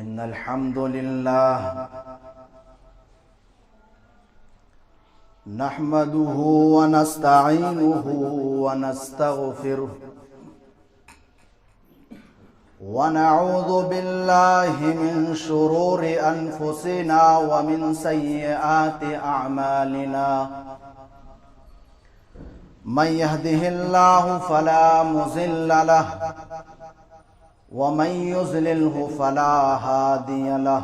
إن الحمد لله نحمده ونستعينه ونستغفره ونعوذ بالله من شرور أنفسنا ومن سيئات أعمالنا من يهده الله فلا مضل له ومن يضلله فلا هادي له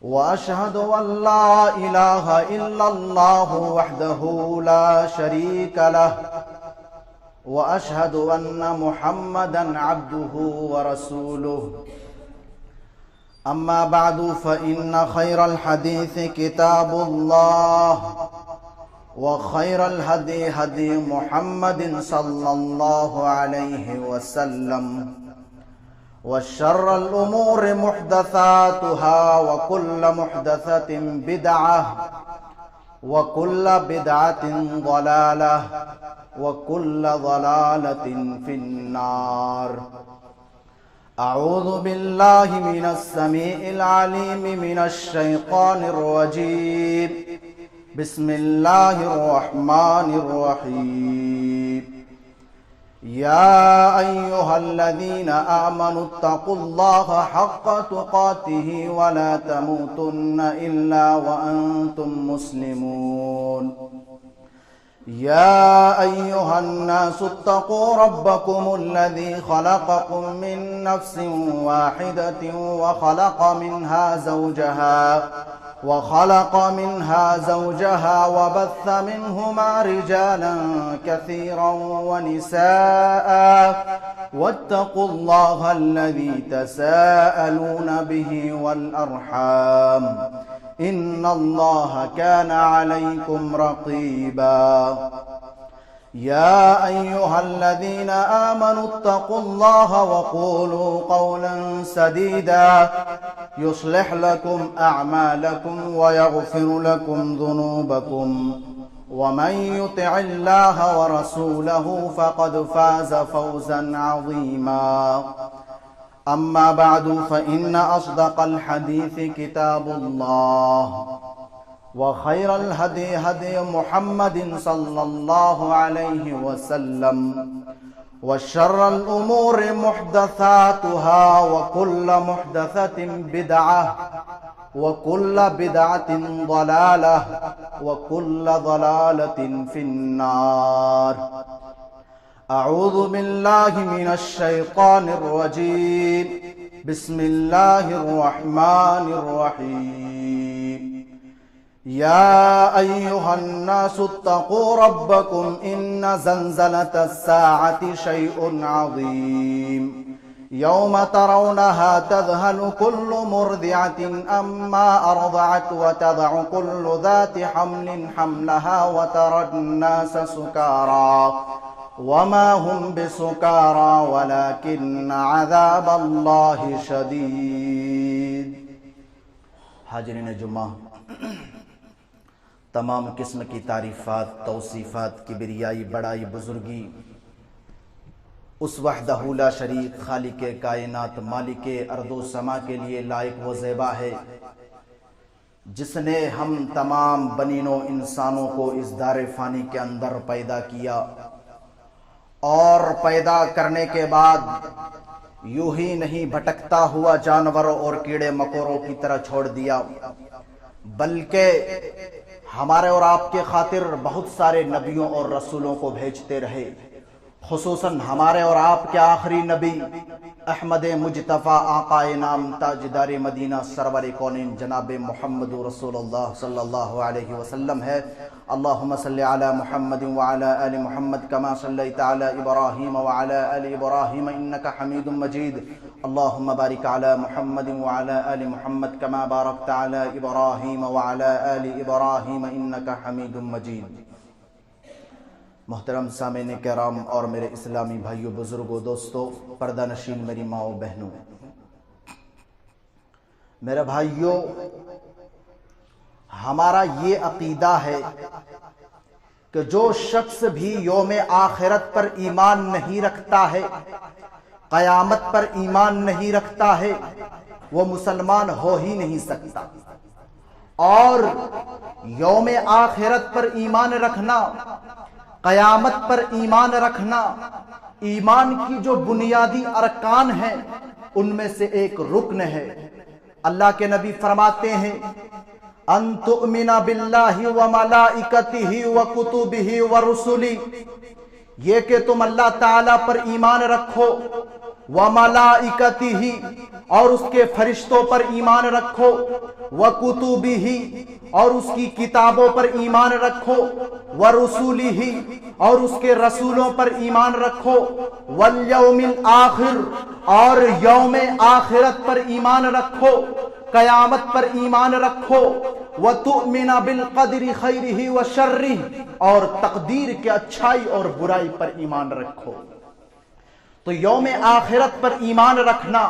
وأشهد أن لا إله إلا الله وحده لا شريك له وأشهد أن محمدا عبده ورسوله أما بعد فإن خير الحديث كتاب الله وخير الهدي هدي محمد صلى الله عليه وسلم وشر الأمور محدثاتها وكل محدثة بدعة وكل بدعة ضلالة وكل ضلالة في النار. أعوذ بالله من السميع العليم من الشيطان الرجيم. بسم الله الرحمن الرحيم. يا أيها الذين آمنوا اتقوا الله حق تقاته ولا تموتن إلا وأنتم مسلمون. يا أيها الناس اتقوا ربكم الذي خلقكم من نفس واحدة وخلق منها زوجها وبث منهما رجالا كثيرا ونساء واتقوا الله الذي تساءلون به والأرحام إن الله كان عليكم رقيبا. يا أيها الذين آمنوا اتقوا الله وقولوا قولا سديدا يصلح لكم أعمالكم ويغفر لكم ذنوبكم ومن يطع الله ورسوله فقد فاز فوزا عظيما. أما بعد فإن أصدق الحديث كتاب الله وخير الهدي هدي محمد صلى الله عليه وسلم وشر الأمور محدثاتها وكل محدثة بدعة وكل بدعة ضلالة وكل ضلالة في النار. أعوذ بالله من الشيطان الرجيم. بسم الله الرحمن الرحيم. يا أيها الناس اتقوا ربكم إن زلزلة الساعة شيء عظيم يوم ترونها تذهل كل مرضعة أما أرضعت وتضع كل ذات حمل حملها وترى الناس سكارى وما هم بسكارى ولكن عذاب الله شدید. حاضرین جمعہ، تمام قسم کی تعریفات، توصیفات، کبریائی، بڑائی، بزرگی اس وحدہ لا شریک خالق کائنات مالک ارض و سما کے لیے لائق و زیبا ہے، جس نے ہم تمام بنین و انسانوں کو اس دار فانی کے اندر پیدا کیا اور پیدا کرنے کے بعد یوں ہی نہیں بھٹکتا ہوا جانوروں اور کیڑے مکوڑوں کی طرح چھوڑ دیا، بلکہ ہمارے اور آپ کے خاطر بہت سارے نبیوں اور رسولوں کو بھیجتے رہے، خصوصاً ہمارے اور آپ کے آخری نبی احمد مجتبیٰ آقا نام تاجدار مدینہ سرور کونین جناب محمد رسول اللہ صلی اللہ علیہ وسلم ہے۔ اللہم صلی علی محمد وعلی آل محمد کما صلیت علی ابراہیم وعلی آل ابراہیم انکا حمید مجید۔ اللہم بارک علی محمد وعلی آل محمد کما بارکت علی ابراہیم وعلی آل ابراہیم انکا حمید مجید۔ محترم سامعین کرام اور میرے اسلامی بھائیوں، بزرگوں، دوستوں، پردہ نشین میری ماں و بہنوں، میرے بھائیوں، ہمارا یہ عقیدہ ہے کہ جو شخص بھی یوم آخرت پر ایمان نہیں رکھتا ہے، قیامت پر ایمان نہیں رکھتا ہے وہ مسلمان ہو ہی نہیں سکتا۔ اور یوم آخرت پر ایمان رکھنا، قیامت پر ایمان رکھنا، ایمان کی جو بنیادی ارکان ہیں ان میں سے ایک رکن ہے۔ اللہ کے نبی فرماتے ہیں ان تؤمن باللہ وملائکتہ وکتبہ ورسلہ، یہ کہ تم اللہ تعالیٰ پر ایمان رکھو، وملائکتہ اور اس کے فرشتوں پر ایمان رکھو، وکتبہ اور اس کی کتابوں پر ایمان رکھو، ورسلہ اور اس کے رسولوں پر ایمان رکھو، والیوم الآخر اور یوم آخرت پر ایمان رکھو، قیامت پر ایمان رکھو، وتؤمن بالقدر خیرہ وشرہ اور تقدیر کے اچھائی اور برائی پر ایمان رکھو۔ تو یوم آخرت پر ایمان رکھنا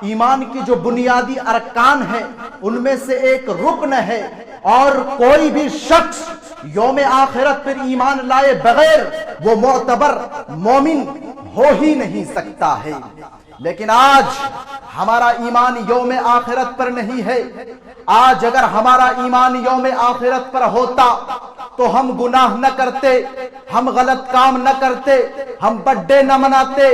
ایمان کی جو بنیادی ارکان ہیں ان میں سے ایک رکن ہے، اور کوئی بھی شخص یوم آخرت پر ایمان لائے بغیر وہ معتبر مومن ہو ہی نہیں سکتا ہے۔ لیکن آج ہمارا ایمان یوم آخرت پر نہیں ہے۔ آج اگر ہمارا ایمان یوم آخرت پر ہوتا تو ہم گناہ نہ کرتے، ہم غلط کام نہ کرتے، ہم برتھ ڈے نہ مناتے۔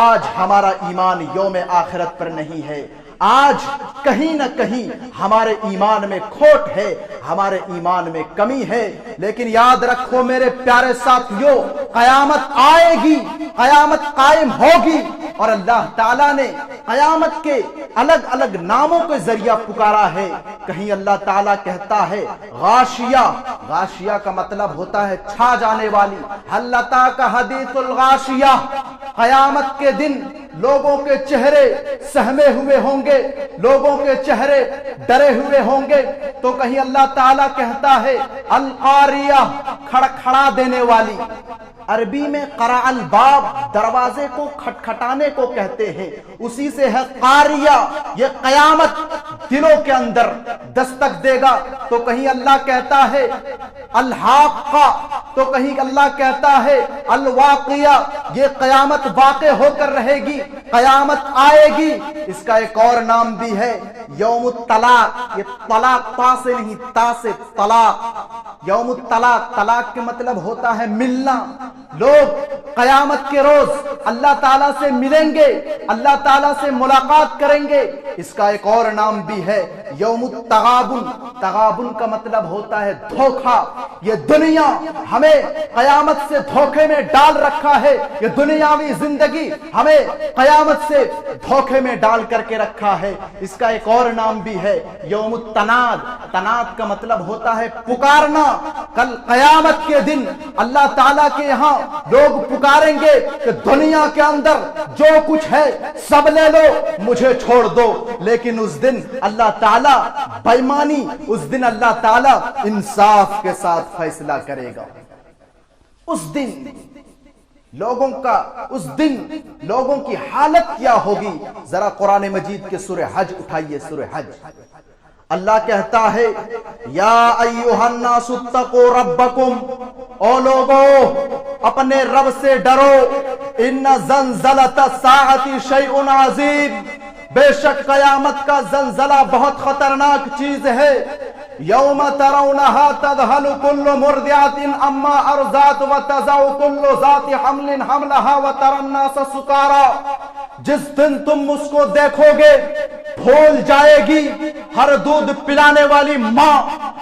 آج ہمارا ایمان یوم آخرت پر نہیں ہے۔ آج کہیں نہ کہیں ہمارے ایمان میں کھوٹ ہے، ہمارے ایمان میں کمی ہے۔ لیکن یاد رکھو میرے پیارے ساتھیوں، قیامت آئے گی، قیامت قائم ہوگی، اور اللہ تعالیٰ نے قیامت کے الگ الگ ناموں کے ذریعہ پکارا ہے۔ کہیں اللہ تعالیٰ کہتا ہے غاشیہ، غاشیہ کا مطلب ہوتا ہے چھا جانے والی، ہل اتاک حدیث الغاشیہ، قیامت کے دن لوگوں کے چہرے سہمے ہوئے ہوں گے، لوگوں کے چہرے ڈرے ہوئے ہوں گے۔ تو کہیں اللہ تعالیٰ کہتا ہے القاریہ، کھڑکھڑا دینے والی۔ عربی میں قرع الباب، دروازے کو کھٹکھٹانے کو کہتے ہیں، اسی سے ہے قاریہ۔ یہ قیامت دلوں کے اندر دستک دے گا۔ تو کہیں اللہ کہتا ہے الحاقہ، تو کہیں اللہ کہتا ہے الواقعہ، یہ قیامت واقع ہو کر رہے گی، قیامت آئے گی۔ اس کا ایک اور نام بھی ہے یوم الطلاق، یہ طلاق تا سے نہیں، تا سے طلاق، یوم الطلاق۔ طلاق کے مطلب ہوتا ہے ملنا۔ لوگ قیامت کے روز اللہ تعالیٰ سے ملیں گے، اللہ تعالیٰ سے ملاقات کریں گے۔ اس کا ایک اور نام بھی ہے یوم التغابن۔ تغابن کا مطلب ہوتا ہے دھوکہ۔ یہ دنیا ہمیں قیامت سے دھوکے میں ڈال رکھا ہے، یہ دنیاوی زندگی ہمیں قیامت سے دھوکے میں ڈال کر کے رکھا ہے۔ اس کا ایک اور نام بھی ہے یوم التناد۔ تناد کا مطلب ہوتا ہے پکارنا۔ کل قیامت کے دن اللہ تعالیٰ کے یہاں لوگ پکاریں گے کہ دنیا کے اندر جو کچھ ہے سب لے لو، مجھے چھوڑ دو۔ لیکن اس دن اللہ تعالیٰ بےایمانی، اس دن اللہ تعالیٰ انصاف کے ساتھ فیصلہ کرے گا۔ اس دن لوگوں کی حالت کیا ہوگی؟ ذرا قرآن مجید کے سورہ حج اٹھائیے، سورہ حج۔ اللہ کہتا ہے یا ایھا الناس اتقوا ربکم، او لوگو اپنے رب سے ڈرو، ان زلزلۃ الساعۃ شیء عظیم، بے شک قیامت کا زلزلہ بہت خطرناک چیز ہے۔ یوم ترونہا تذہل کل مرضعۃ عما ارضعت وتضع کل ذات حمل حملہا وتری الناس سکارا، جس دن تم اس کو دیکھو گے بھول جائے گی، ہر دودھ پلانے والی ماں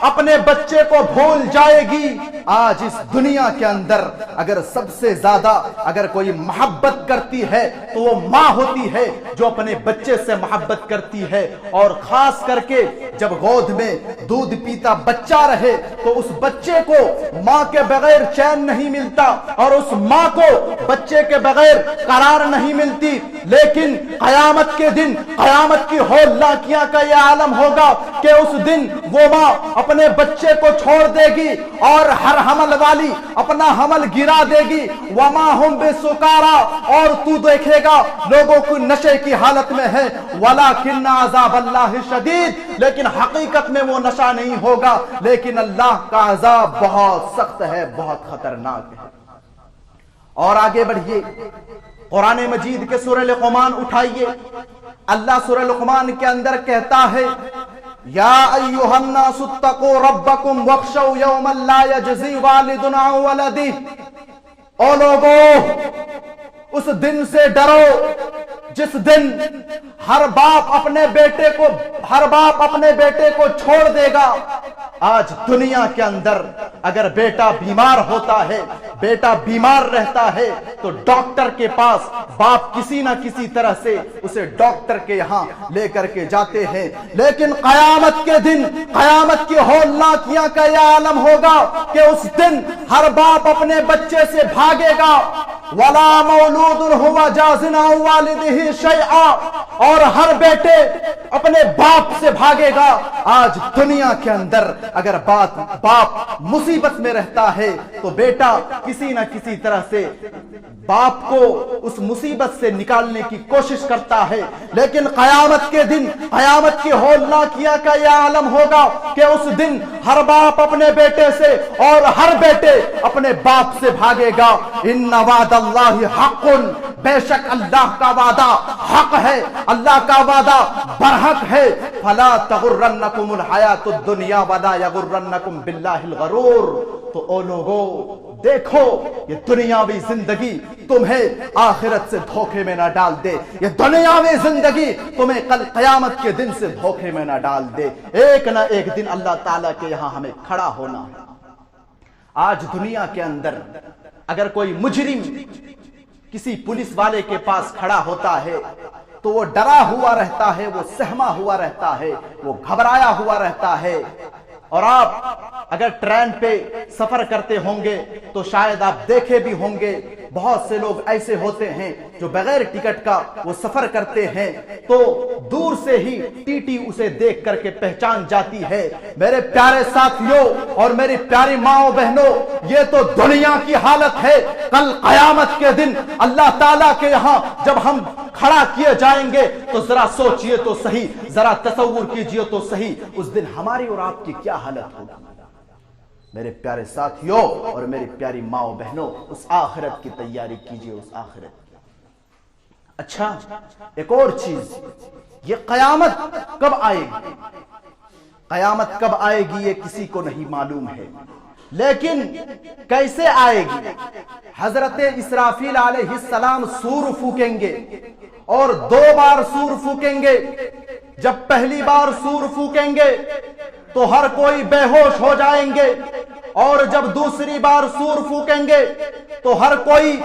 اپنے بچے کو بھول جائے گی۔ آج اس دنیا کے اندر اگر سب سے زیادہ اگر کوئی محبت کرتی ہے تو وہ ماں ہوتی ہے جو اپنے بچے سے محبت کرتی ہے، اور خاص کر کے جب گود میں دودھ پیتا بچہ رہے تو اس بچے کو ماں کے بغیر چین نہیں ملتا، اور اس ماں کو بچے کے بغیر قرار نہیں ملتی۔ لیکن قیامت کے دن، قیامت کی ہولناکیاں کا یہ عالم ہوگا کہ اس دن وہ ماں اپنے بچے کو چھوڑ دے گی اور ہر حمل والی اپنا حمل گرا دے گی۔ وما ہم بسکارا، اور تو دیکھے گا لوگوں کو نشے کی حالت میں ہے، ولکن عذاب اللہ شدید، لیکن حقیقت میں وہ نشہ نہیں ہوگا، لیکن اللہ کا عذاب بہت سخت ہے، بہت خطرناک ہے۔ اور آگے بڑھیے، قرآن مجید کے سورہ لقمان اٹھائیے، اللہ سورہ لقمان کے اندر کہتا ہے یا ایھا الناس اتقوا ربکم واخشوا یوما لا یجزی والد عن ولدہ، او لوگو اس دن سے ڈرو جس دن ہر باپ اپنے بیٹے کو چھوڑ دے گا۔ آج دنیا کے اندر اگر بیٹا بیمار ہوتا ہے، بیٹا بیمار رہتا ہے تو ڈاکٹر کے پاس باپ کسی نہ کسی طرح سے اسے ڈاکٹر کے یہاں لے کر کے جاتے ہیں، لیکن قیامت کے دن، قیامت کی ہولناکیاں کا یہ عالم ہوگا کہ اس دن ہر باپ اپنے بچے سے بھاگے گا، وَلَا مَوْلُودٌ هُوَ جَازٍ عَن وَالِدِهِ شَيْئًا، اور ہر بیٹے اپنے باپ سے بھاگے گا۔ آج دنیا کے اندر اگر باپ مصیبت میں رہتا ہے تو بیٹا کسی نہ کسی طرح سے باپ کو اس مصیبت سے نکالنے کی کوشش کرتا ہے، لیکن قیامت کے دن، قیامت کی ہولناکیاں کا یہ عالم ہوگا کہ اس دن ہر باپ اپنے بیٹے سے اور ہر بیٹے اپنے باپ سے بھاگے گا۔ ان وعد اللہ حق، بے شک اللہ کا وعدہ حق ہے، اللہ کا وعدہ برحق ہے۔ فلا تغرنکم الحیات الدنیا ولا یغرنکم باللہ الغرور، تو او لوگو دیکھو یہ دنیاوی زندگی تمہیں آخرت سے دھوکے میں نہ ڈال دے، یہ دنیاوی زندگی تمہیں کل قیامت کے دن سے دھوکے میں نہ ڈال دے۔ ایک نہ ایک دن اللہ تعالیٰ کے یہاں ہمیں کھڑا ہونا ہے۔ آج دنیا کے اندر اگر کوئی مجرم کسی پولیس والے کے پاس کھڑا ہوتا ہے تو وہ ڈرا ہوا رہتا ہے، وہ سہما ہوا رہتا ہے، وہ گھبرایا ہوا رہتا ہے۔ اور آپ اگر ٹرین پہ سفر کرتے ہوں گے تو شاید آپ دیکھے بھی ہوں گے بہت سے لوگ ایسے ہوتے ہیں جو بغیر ٹکٹ کا وہ سفر کرتے ہیں تو دور سے ہی ٹی ٹی اسے دیکھ کر کے پہچان جاتی ہے۔ میرے پیارے ساتھیوں اور میری پیاری ماؤں بہنوں، یہ تو دنیا کی حالت ہے۔ کل قیامت کے دن اللہ تعالیٰ کے یہاں جب ہم کھڑا کیے جائیں گے تو ذرا سوچئے تو صحیح، ذرا تصور کیجئے تو صحیح، اس دن ہماری اور آپ کی کیا حالت ہوگی۔ میرے پیارے ساتھیوں اور میری پیاری ماؤں بہنوں، اس آخرت کی تیاری کیجئے، اس آخرت کی۔ اچھا ایک اور چیز، یہ قیامت کب آئے گی؟ قیامت کب آئے گی یہ کسی کو نہیں معلوم ہے، لیکن کیسے آئے گی؟ حضرت اسرافیل علیہ السلام سور پھونکیں گے اور 2 بار سور پھونکیں گے۔ جب پہلی بار سور پھونکیں گے تو ہر کوئی بے ہوش ہو جائیں گے، اور جب دوسری بار سور پھونکیں گے تو ہر کوئی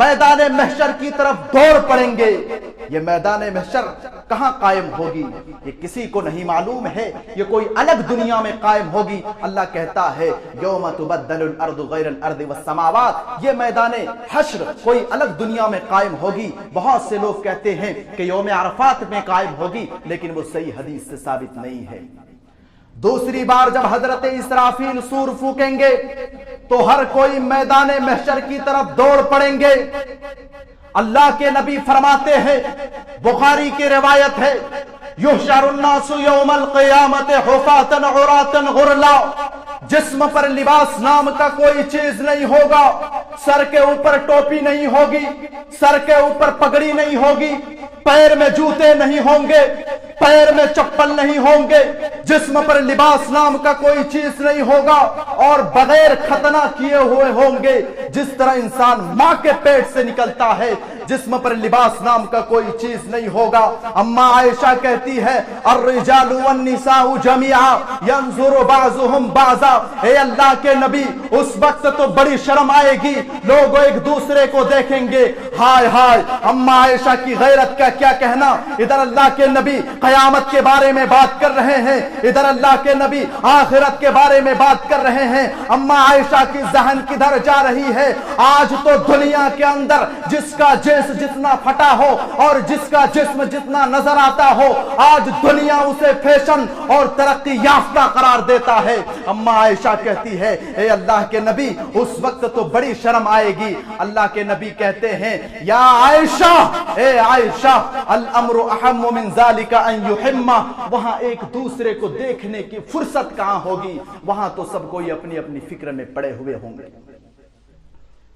میدان محشر کی طرف دوڑ پڑیں گے۔ یہ میدان محشر کہاں قائم ہوگی یہ کسی کو نہیں معلوم ہے، یہ کوئی الگ دنیا میں قائم ہوگی۔ اللہ کہتا ہے یوم تبدل الارض غیر الارض والسماوات، یہ میدان حشر کوئی الگ دنیا میں قائم ہوگی۔ بہت سے لوگ کہتے ہیں کہ یوم عرفات میں قائم ہوگی، لیکن وہ صحیح حدیث سے ثابت نہیں ہے۔ دوسری بار جب حضرت اسرافیل سور پھونکیں گے تو ہر کوئی میدان محشر کی طرف دوڑ پڑیں گے۔ اللہ کے نبی فرماتے ہیں، بخاری کی روایت ہے، یحشر الناس یوم القیامت حفاة عراة غرلا، جسم پر لباس نام کا کوئی چیز نہیں ہوگا، سر کے اوپر ٹوپی نہیں ہوگی، سر کے اوپر پگڑی نہیں ہوگی، پیر میں جوتے نہیں ہوں گے، پیر میں چپل نہیں ہوں گے، جسم پر لباس نام کا کوئی چیز نہیں ہوگا، اور بغیر ختنہ کیے ہوئے ہوں گے۔ جس طرح انسان ماں کے پیٹ سے نکلتا ہے، جسم پر لباس نام کا کوئی چیز نہیں ہوگا۔ اماں عائشہ کہتی ہے الرجال والنساء جميعا ينظر بعضهم بعضا، اے اللہ کے نبی اس وقت تو بڑی شرم آئے گی، لوگ ایک دوسرے کو دیکھیں گے، ہائے ہائے۔ اماں عائشہ کی غیرت کا کیا کہنا، ادھر اللہ کے نبی قیامت کے بارے میں بات کر رہے ہیں، ادھر اللہ کے نبی آخرت کے بارے میں بات کر رہے ہیں۔ اماں عائشہ کی ذہن کدھر جا رہی ہے؟ آج تو دنیا کے اندر جس کا جنس جتنا پھٹا ہو اور جس کا جسم جتنا نظر آتا ہو، آج دنیا اسے فیشن اور ترقی یافتہ قرار دیتا ہے۔ اماں عائشہ کہتی ہے اے اللہ کے نبی اس وقت تو بڑی شرم آئے گی۔ اللہ کے نبی کہتے ہیں یا عائشہ، اے عائشہ، الامر اہم من ذالک ان یحم، وہاں ایک دوسرے کو دیکھنے کی فرصت کہاں ہوگی، وہاں تو سب کوئی اپنی اپنی فکر میں پڑے ہوئے ہوں گے۔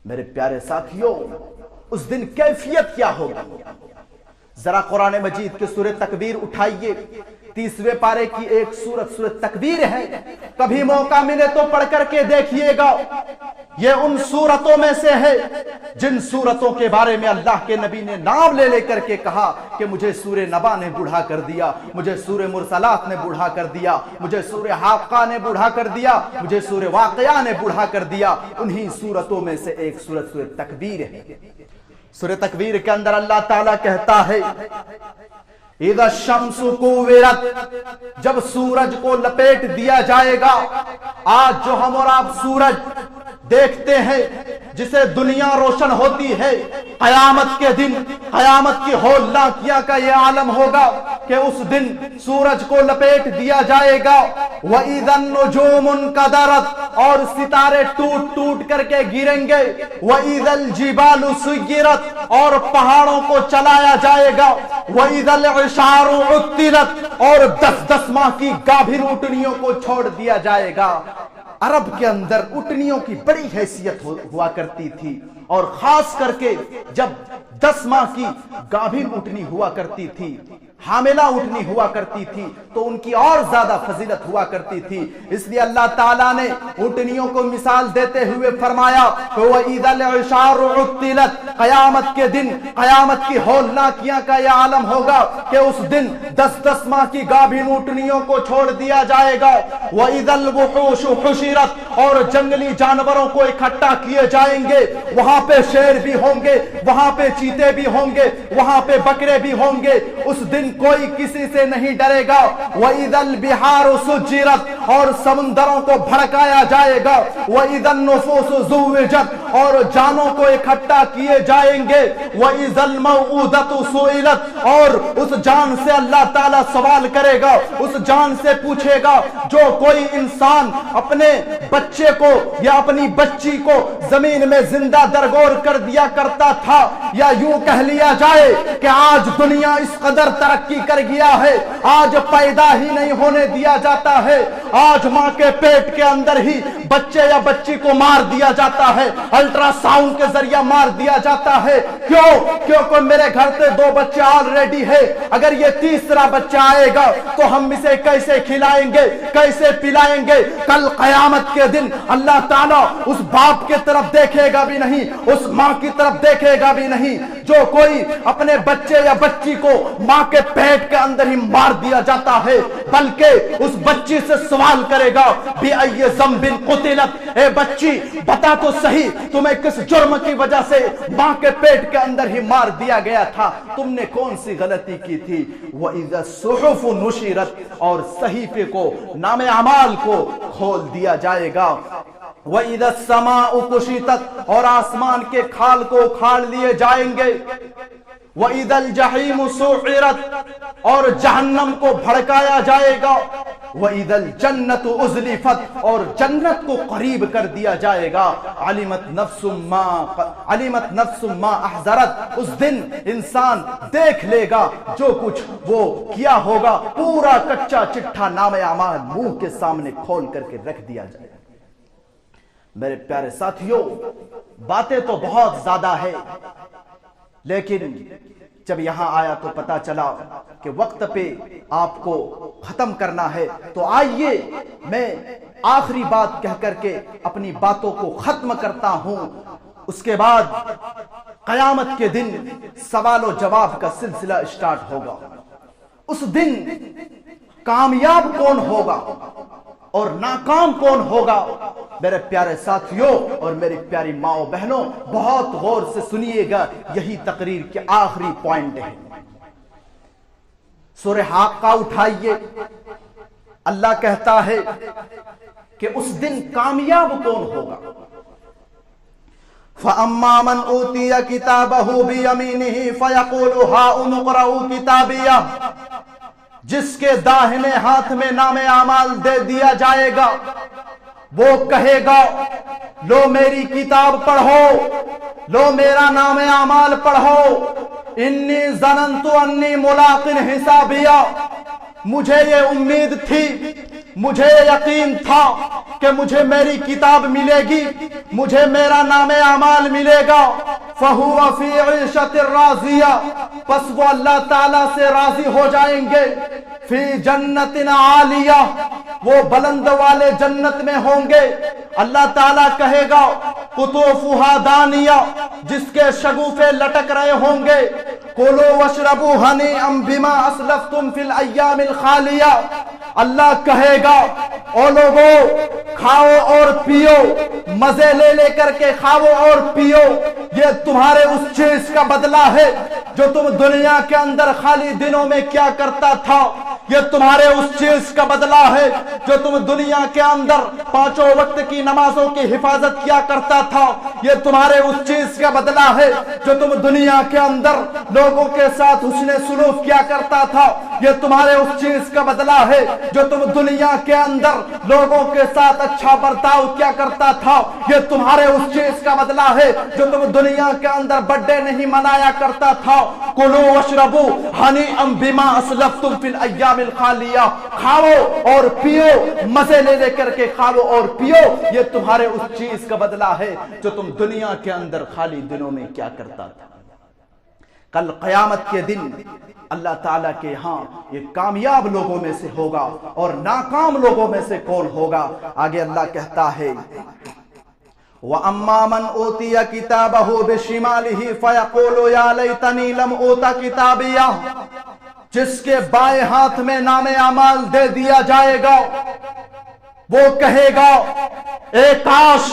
میرے پیارے ساتھیوں، اس دن کیفیت کیا ہوگی؟ ذرا قرآن مجید کے سورہ تکویر اٹھائیے، 30ویں پارے کی ایک سورہ تکویر ہے، کبھی موقع ملے تو پڑھ کر کے دیکھیے گا۔ یہ ان سورتوں میں سے ہے جن سورتوں کے بارے میں اللہ کے نبی نے نام لے کر کے کہا کہ مجھے سورہ نبا نے بوڑھا کر دیا، مجھے سورہ مرسلات نے بوڑھا کر دیا، مجھے سورہ حاقہ نے بوڑھا کر دیا، مجھے سورہ واقعہ نے بوڑھا کر دیا۔ انہی سورتوں میں سے ایک سورہ تکویر ہے۔ سورہ تکویر کے اندر اللہ تعالیٰ کہتا ہے اذا الشمس کوورت، جب سورج کو لپیٹ دیا جائے گا۔ آج جو ہم اور آپ سورج دیکھتے ہیں جسے دنیا روشن ہوتی ہے، قیامت کے دن قیامت کی ہولناکیاں کا یہ عالم ہوگا کہ اس دن سورج کو لپیٹ دیا جائے گا۔ وَإِذَا النُّجُومُ انْكَدَرَتْ، اور ستارے ٹوٹ ٹوٹ کر کے گریں گے۔ وَإِذَا الْجِبَالُ سُيِّرَتْ، اور پہاڑوں کو چلایا جائے گا۔ وَإِذَا الْعِشَارُ عُطِّلَتْ، اور 10 ماہ کی گابھن اٹنیوں کو چھوڑ دیا جائے گا۔ عرب کے اندر اٹنیوں کی بڑی حیثیت ہوا کرتی تھی، اور خاص کر کے جب 10 ماہ کی گابھن اٹنی ہوا کرتی تھی، حاملہ اٹھنی ہوا کرتی تھی، تو ان کی اور زیادہ فضیلت ہوا کرتی تھی۔ اس لیے اللہ تعالیٰ نے اٹھنیوں کو مثال دیتے ہوئے فرمایا وَإِذَا الْعِشَارُ عُطِّلَتْ، قیامت کے دن قیامت کی ہولناکیاں کا یہ عالم ہوگا کہ اس دن 10 ماہ کی گابھن اٹھنیوں کو چھوڑ دیا جائے گا۔ وَإِذَا الْوُحُوشُ حُشِرَتْ، اور جنگلی جانوروں کو اکٹھا کیے جائیں گے۔ وہاں پہ شیر بھی ہوں گے، وہاں پہ چیتے بھی ہوں گے، وہاں پہ بکرے بھی ہوں گے۔ اس دن کوئی کسی سے نہیں ڈرے گا۔ وَإِذَا الْبِحَارُ سُجِّرَتْ، اور سمندروں کو بھڑکایا جائے گا۔ وَإِذَا النُّفُوسُ زُوِّجَتْ، اور جانوں کو اکٹھا کیے جائیں گے۔ وَإِذَا الْمَوْءُودَةُ سُئِلَتْ، اور اس جان سے اللہ تعالیٰ سوال کرے گا، اس جان سے پوچھے گا۔ جو کوئی انسان اپنے بچے کو یا اپنی بچی کو زمین میں زندہ درگور کر دیا کرتا تھا، یا یوں کہہ لیا جائے کہ آج دنیا اس قدر ترقی کر گیا ہے، آج پیدا ہی نہیں ہونے دیا جاتا ہے، آج ماں کے پیٹ کے اندر ہی بچے یا بچی کو مار دیا جاتا ہے، الٹرا ساؤنڈ کے ذریعہ مار دیا جاتا ہے۔ کیوں میرے گھر سے 2 بچے آلریڈی ہے، اگر یہ تیسرا بچہ آئے گا تو ہم اسے کیسے کھلائیں گے، کیسے پلائیں گے؟ کل قیامت کے دن اللہ تعالیٰ اس باپ کے طرف دیکھے گا بھی نہیں، اس ماں کی طرف دیکھے گا بھی نہیں۔ جو کوئی اپنے بچے یا بچی کو ماں کے پیٹ کے اندر ہی مار دیا جاتا ہے، بلکہ اس بچی سے سوال کرے گا بِأَيِّ ذَنبٍ قُتِلَتْ، اے بچی بتا تو صحیح تمہیں کس جرم کی وجہ سے ماں کے پیٹ کے اندر ہی مار دیا گیا تھا، تم نے کون سی غلطی کی تھی؟ وَإِذَا الصُّحُفُ نُشِرَتْ، اور صحیفے کو، نام اعمال کو کھول دیا جائے گا۔ وَإِذَا السَّمَاءُ كُشِطَتْ، اور آسمان کے کھال کو اکھاڑ لیے جائیں گے۔ وَإِذَا الْجَحِيمُ سُعِّرَتْ، اور جہنم کو بھڑکایا جائے گا۔ وَإِذَا الْجَنَّةُ أُزْلِفَتْ، اور جنت کو قریب کر دیا جائے گا۔ عَلِمَتْ نَفْسٌ مَا أَحْضَرَتْ، اس دن انسان دیکھ لے گا جو کچھ وہ کیا ہوگا، پورا کچا چٹھا نام اعمال منہ کے سامنے کھول کر کے رکھ دیا جائے گا۔ میرے پیارے ساتھیوں، باتیں تو بہت زیادہ ہے، لیکن جب یہاں آیا تو پتا چلا کہ وقت پہ آپ کو ختم کرنا ہے، تو آئیے میں آخری بات کہہ کر کے اپنی باتوں کو ختم کرتا ہوں۔ اس کے بعد قیامت کے دن سوال و جواب کا سلسلہ اسٹارٹ ہوگا۔ اس دن کامیاب کون ہوگا اور ناکام کون ہوگا؟ میرے پیارے ساتھیوں اور میری پیاری ماں و بہنوں، بہت غور سے سنیے گا، یہی تقریر کے آخری پوائنٹ ہے۔ سورہ حاقہ اٹھائیے، اللہ کہتا ہے کہ اس دن کامیاب کون ہوگا؟ فَأَمَّا مَنْ أُوتِيَ كِتَابَهُ بِيَمِينِهِ فَيَقُولُ هَاؤُمُ اقْرَءُوا كِتَابِيَهْ، جس کے داہنے ہاتھ میں نام اعمال دے دیا جائے گا، وہ کہے گا لو میری کتاب پڑھو، لو میرا نام اعمال پڑھو، انی ظننت انی ملاق حسابیہ، مجھے یہ امید تھی مجھے یقین تھا کہ مجھے میری کتاب ملے گی، مجھے میرا نام اعمال ملے گا، فَهُوَ فِي عِيشَةٍ رَاضِيَةٍ، پس وہ اللہ تعالیٰ سے راضی ہو جائیں گے، فی جنت عالیہ، وہ بلند والے جنت میں ہوں گے۔ اللہ تعالیٰ کہے گا قطوفها دانیہ، جس کے شگوفے لٹک رہے ہوں گے، کُلُوا واشربوا ہنیئا بما اسلفتم فی الایام الخالیہ، اللہ کہے گا او لوگو کھاؤ اور پیو، مزے لے لے کر کے کھاؤ اور پیو، یہ تمہارے اس چیز کا بدلہ ہے جو تم دنیا کے اندر خالی دنوں میں کیا کرتا تھا، یہ تمہارے اس چیز کا بدلہ ہے جو تم دنیا کے اندر پانچوں وقت کی نمازوں کی حفاظت کیا کرتا تھا، یہ تمہارے اس چیز کا بدلہ ہے جو تم دنیا کے اندر لوگوں کے ساتھ حسن سلوک کیا کرتا تھا، یہ تمہارے اس چیز کا بدلہ ہے جو تم دنیا کے اندر لوگوں کے ساتھ اچھا برتاؤ کیا کرتا تھا، یہ تمہارے اس چیز کا بدلہ ہے جو تم دنیا کے اندر برتھڈے نہیں منایا کرتا تھا۔ کُلُوا واشربوا ہنیئا بما اسلفتم فی الایام الخالیہ، کھاؤ اور پیو، مزے لے لے کر کے کھاؤ اور پیو، یہ تمہارے اس چیز کا بدلہ ہے جو تم دنیا کے اندر خالی دنوں میں کیا کرتا تھا۔ کل قیامت کے دن اللہ تعالیٰ کے ہاں یہ کامیاب لوگوں میں سے ہوگا اور ناکام لوگوں میں سے کون ہوگا؟ آگے اللہ کہتا ہے وَأَمَّا مَنْ أُوتِيَ كِتَابَهُ بِشِمَالِهِ فَيَقُولُ يَا لَيْتَنِي لَمْ أُوتَ كِتَابِيَهْ، جس کے بائیں ہاتھ میں نام اعمال دے دیا جائے گا وہ کہے گا اے کاش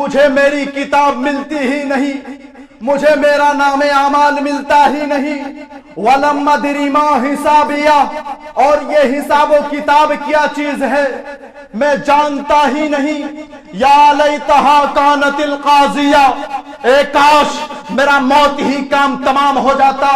مجھے میری کتاب ملتی ہی نہیں، مجھے میرا نام اعمال ملتا ہی نہیں، وَلَمْ أَدْرِ مَا حِسَابِيَهْ، اور یہ حساب و کتاب کیا چیز ہے میں جانتا ہی نہیں، یا لیتہا کانت القاضیہ، اے کاش میرا موت ہی کام تمام ہو جاتا۔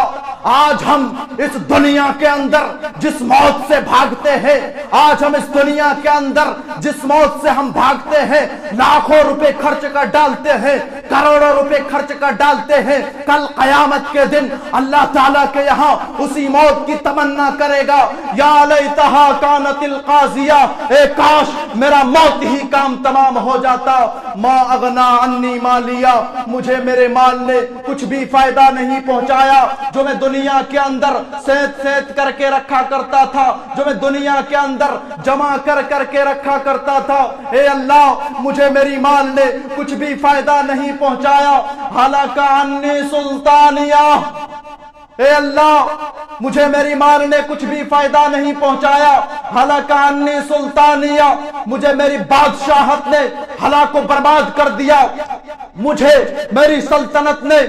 آج ہم اس دنیا کے اندر جس موت سے بھاگتے ہیں، آج ہم اس دنیا کے اندر جس موت سے ہم بھاگتے ہیں، لاکھوں روپے خرچ کر ڈالتے ہیں، کروڑوں روپے خرچ کر ڈالتے ہیں، کل قیامت کے دن اللہ تعالیٰ کے یہاں اسی موت کی تمنا کرے گا، یا لیتہا کانت القاضیہ، اے کاش میرا موت ہی کام تمام ہو جاتا، ما اغنا عنی مالیہ، مجھے میرے مال نے کچھ بھی فائدہ نہیں پہنچایا، جو میں دنیا کے اندر سیت کر کے رکھا کرتا تھا، جو میں دنیا کے اندر جمع کر کے رکھا کرتا تھا، اے اللہ مجھے میری مال نے کچھ بھی فائدہ نہیں پہنچایا، ہلاک عنی سلطانیہ، اے اللہ مجھے میری مال نے کچھ بھی فائدہ نہیں پہنچایا، ہلاک عنی سلطانیہ، مجھے میری بادشاہت نے ہلاک و برباد کر دیا، مجھے میری سلطنت نے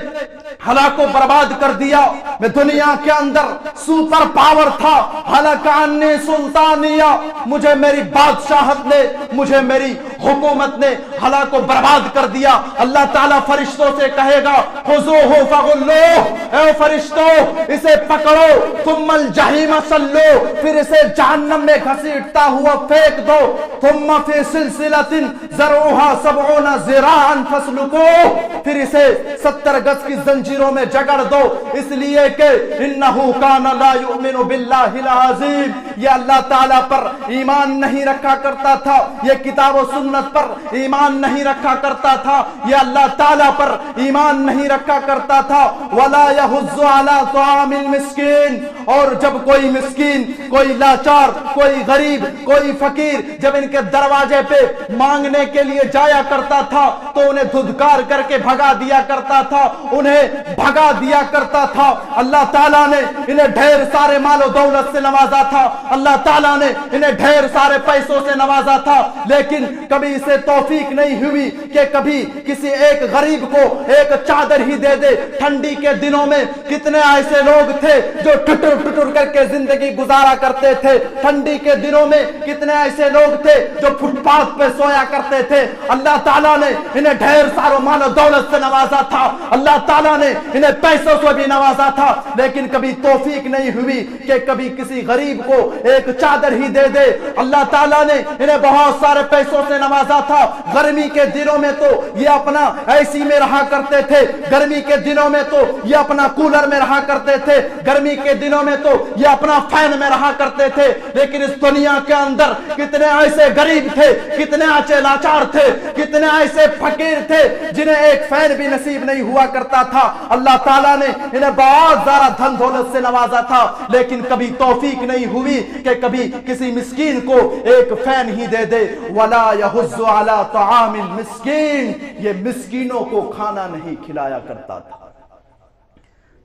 ہلاک و برباد کر دیا، میں دنیا کے اندر سپر پاور تھا، ہلاک عنی سلطانیہ، مجھے میری بادشاہت نے، مجھے میری حکومت نے ہلاک و برباد کر دیا۔ اللہ تعالیٰ فرشتوں سے کہے گا خذوہ فغلوہ، اے فرشتوں اسے پکڑو، ثم الجحیم صلو، پھر اسے جہنم میں گھسیٹتا ہوا پھینک دو، ثم فی سلسلۃ ذرعها 70 ذراعا فاسلکوہ، پھر اسے 70 گز کی زنجیروں میں جگڑ دو، اس لیے کہ انہ کان لا یؤمن باللہ العظیم، یہ اللہ تعالیٰ پر ایمان نہیں رکھا کرتا تھا، یہ کتاب و سنت پر ایمان نہیں رکھا کرتا تھا، یہ اللہ تعالیٰ پر ایمان نہیں رکھا کرتا تھا، ولا یحض علی طعام المسکین، اور جب کوئی مسکین، کوئی لاچار، کوئی غریب، کوئی فقیر جب ان کے دروازے پہ مانگنے کے لیے جایا کرتا تھا تو انہیں دھدکار کر کے بھگا دیا کرتا تھا، انہیں بھگا دیا کرتا تھا۔ اللہ تعالیٰ نے انہیں ڈھیر سارے مال و دولت سے نوازا تھا، اللہ تعالیٰ نے انہیں ڈھیر سارے پیسوں سے نوازا تھا، لیکن کبھی اسے توفیق نہیں ہوئی کہ کبھی کسی ایک غریب کو ایک چادر ہی دے دے۔ ٹھنڈی کے دنوں میں کتنے ایسے لوگ تھے جو ٹٹر ٹٹر کر کے زندگی گزارا کرتے تھے، ٹھنڈی کے دنوں میں کتنے ایسے لوگ تھے جو فٹ پاتھ پہ سویا کرتے تھے۔ اللہ تعالیٰ نے انہیں ڈھیر ساروں مال و دولت سے نوازا تھا، اللہ تعالیٰ نے انہیں پیسوں سے بھی نوازا تھا، تھا لیکن کبھی توفیق نہیں ہوئی کہ کبھی کسی غریب کو ایک چادر ہی دے دے۔ اللہ تعالیٰ نے انہیں بہت سارے پیسوں سے نوازا تھا، گرمی کے دنوں میں تو یہ اپنا ایسی میں رہا کرتے تھے، گرمی کے دنوں میں تو یہ اپنا کولر میں رہا کرتے تھے، گرمی کے دنوں میں تو یہ اپنا فین میں رہا کرتے تھے۔ لیکن اس دنیا کے اندر کتنے ایسے غریب تھے، کتنے ایسے لاچار تھے، کتنے ایسے فقیر تھے جنہیں ایک فین بھی نصیب نہیں ہوا کرتا تھا۔ اللہ تعالیٰ نے انہیں بہت زیادہ دھن دولت سے نوازا تھا لیکن کبھی توفیق نہیں ہوئی کہ کبھی کسی مسکین کو ایک فین ہی دے دے۔ وَلَا يَحُضُّ عَلَىٰ طَعَامِ الْمِسْكِينِ، یہ مسکینوں کو کھانا نہیں کھلایا کرتا تھا۔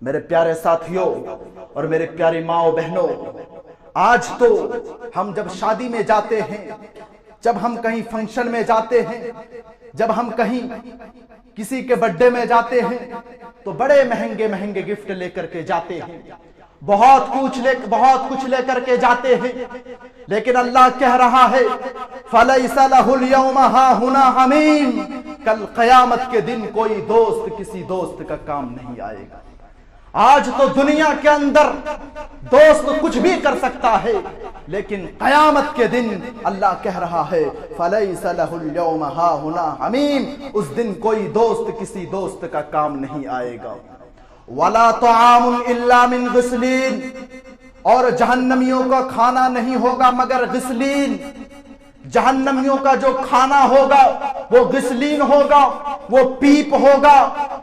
میرے پیارے ساتھیوں اور میرے پیاری ماں و بہنوں، آج تو ہم جب شادی میں جاتے ہیں، جب ہم کہیں فنکشن میں جاتے ہیں، جب ہم کہیں کسی کے برتھڈے میں جاتے ہیں تو بڑے مہنگے مہنگے گفٹ لے کر کے جاتے ہیں، بہت کچھ لے کر کے جاتے ہیں، لیکن اللہ کہہ رہا ہے فَلَيْسَ لَهُ الْيَوْمَ هَاهُنَا حَمِيمٌ، کل قیامت کے دن کوئی دوست کسی دوست کا کام نہیں آئے گا۔ آج تو دنیا کے اندر دوست کچھ بھی کر سکتا ہے لیکن قیامت کے دن اللہ کہہ رہا ہے فَلَيْسَ لَهُ الْيَوْمَ هَاهُنَا حَمِيمٌ، اس دن کوئی دوست کسی دوست کا کام نہیں آئے گا۔ وَلَا طَعَامٌ إِلَّا مِنْ غِسْلِينَ، اور جہنمیوں کا کھانا نہیں ہوگا مگر غسلین۔ جہنمیوں کا جو کھانا ہوگا وہ غسلین ہوگا، وہ پیپ ہوگا۔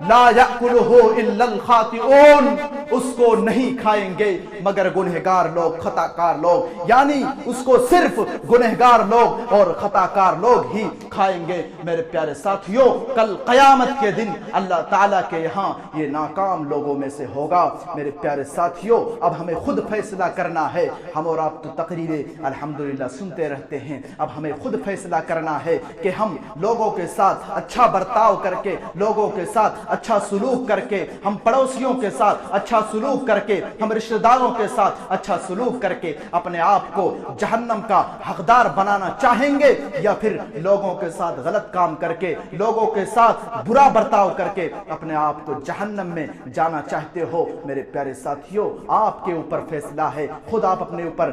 لا یأکلہ الا الخاطئون، اس کو نہیں کھائیں گے مگر گنہگار لوگ، خطا کار لوگ، یعنی اس کو صرف گنہگار لوگ اور خطا کار لوگ ہی کھائیں گے۔ میرے پیارے ساتھیوں، کل قیامت کے دن اللہ تعالیٰ کے یہاں یہ ناکام لوگوں میں سے ہوگا۔ میرے پیارے ساتھیوں، اب ہمیں خود فیصلہ کرنا ہے۔ ہم اور آپ تو تقریریں الحمدللہ سنتے رہتے ہیں، اب ہمیں خود فیصلہ کرنا ہے کہ ہم لوگوں کے ساتھ اچھا برتاؤ کر کے، لوگوں کے ساتھ اچھا سلوک کر کے، ہم پڑوسیوں کے ساتھ اچھا سلوک کر کے، ہم رشتہ داروں کے ساتھ اچھا سلوک کر کے اپنے آپ کو جہنم کا حقدار بنانا چاہیں گے، یا پھر لوگوں کے ساتھ غلط کام کر کے، لوگوں کے ساتھ برا برتاؤ کر کے اپنے آپ کو جہنم میں جانا چاہتے ہو۔ میرے پیارے ساتھیوں، آپ کے اوپر فیصلہ ہے، خود آپ اپنے اوپر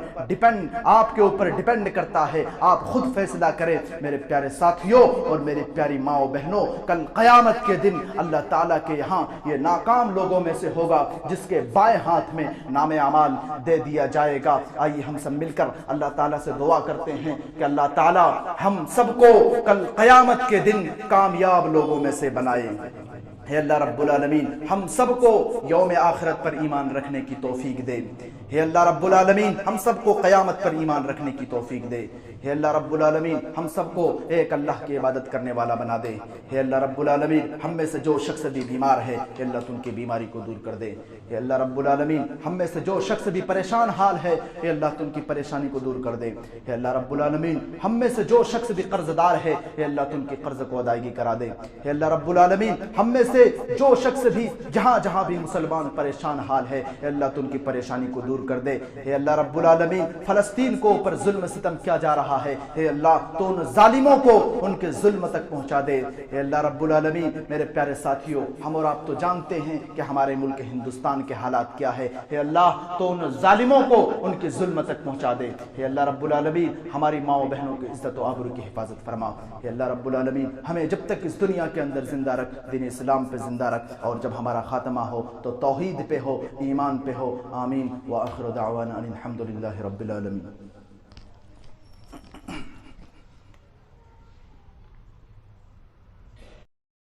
آپ کے اوپر ڈیپینڈ کرتا ہے، آپ خود فیصلہ کریں۔ میرے پیارے ساتھیوں اور میری پیاری ماں و بہنوں، کل قیامت کے دن اللہ تعالیٰ کے یہاں یہ ناکام لوگوں میں سے ہوگا جس کے بائیں ہاتھ میں نام اعمال دے دیا جائے گا۔ آئیے ہم سب مل کر اللہ تعالیٰ سے دعا کرتے ہیں کہ اللہ تعالیٰ ہم سب کو کل قیامت کے دن کامیاب لوگوں میں سے بنائے۔ اے اللہ رب العالمین، ہم سب کو یوم آخرت پر ایمان رکھنے کی توفیق دے۔ اے اللہ رب العالمین، ہم سب کو قیامت پر ایمان رکھنے کی توفیق دے۔ اے اللہ رب العالمین، ہم سب کو ایک اللہ کی عبادت کرنے والا بنا دے۔ اے اللہ رب العالمین، ہم میں سے جو شخص بھی بیمار ہے اے اللہ تو ان کی بیماری کو دور کر دے۔ اے اللہ رب العالمین، ہم میں سے جو شخص بھی پریشان حال ہے اے اللہ تو ان کی پریشانی کو دور کر دے۔ اے اللہ رب العالمین، ہم میں سے جو شخص بھی قرض دار ہے اے اللہ تو ان کی قرض کو ادائیگی کرا دے۔ اے اللہ رب العالمین، ہم میں سے جو شخص بھی جہاں جہاں بھی مسلمان پریشان حال ہے اے اللہ تو ان کی پریشانی کو دور کر دے۔ اے اللہ رب العالمین، فلسطین کو اوپر ظلم ستم کیا جا رہا ہے اے اللہ تو ان ظالموں کو ان کے ظلم تک پہنچا دے۔ اے اللہ رب العالمین، میرے پیارے ساتھیوں، ہم اور آپ تو جانتے ہیں کہ ہمارے ملک ہندوستان کے حالات کیا ہے۔ اے اللہ تو ان ظالموں کو ان کے ظلم تک پہنچا دے۔ اے اللہ رب العالمین، ہماری ماں و بہنوں کی عزت و آبرو کی حفاظت فرما۔ اے اللہ رب العالمین، ہمیں جب تک اس دنیا کے اندر زندہ رکھ، دین اسلام پہ زندہ رکھ، اور جب ہمارا خاتمہ ہو تو توحید پہ ہو، ایمان پہ ہو۔ آمین۔ وآخر دعوانا ان الحمد للہ رب العالمین۔